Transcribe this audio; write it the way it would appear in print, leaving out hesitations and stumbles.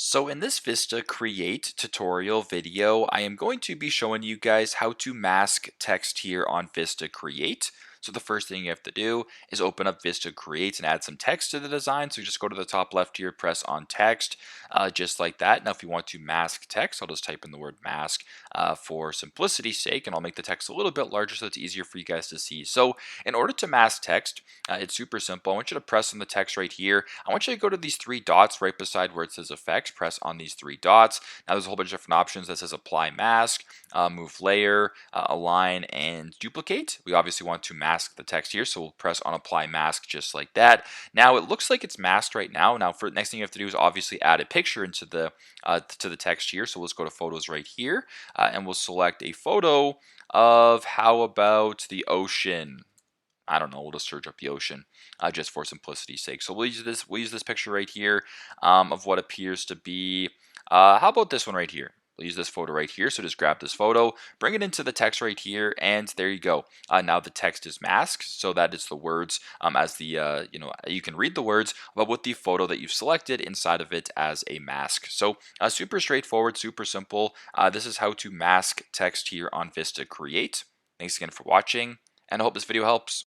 So in this VistaCreate tutorial video, I am going to be showing you guys how to mask text here on VistaCreate. So the first thing you have to do is open up VistaCreate and add some text to the design. So just go to the top left here, press on text, just like that. Now if you want to mask text, I'll just type in the word mask for simplicity's sake, and I'll make the text a little bit larger so it's easier for you guys to see. So in order to mask text, it's super simple. I want you to press on the text right here. I want you to go to these three dots right beside where it says effects. Press on these three dots. Now there's a whole bunch of different options that says apply mask, move layer, align, and duplicate. We obviously want to mask the text here, so we'll press on apply mask just like that. Now it looks like it's masked right now. Now for the next thing you have to do is obviously add a picture into the to the text here. So let's go to photos right here, and we'll select a photo of, how about the ocean? I don't know. We'll just search up the ocean just for simplicity's sake. So we'll use this. We'll use this picture right here of what appears to be. How about this one right here? We'll use this photo right here. So just grab this photo, bring it into the text right here, and there you go. Now the text is masked, so that is the words as the you can read the words, but with the photo that you've selected inside of it as a mask. So super straightforward, super simple. This is how to mask text here on VistaCreate. Thanks again for watching, and I hope this video helps.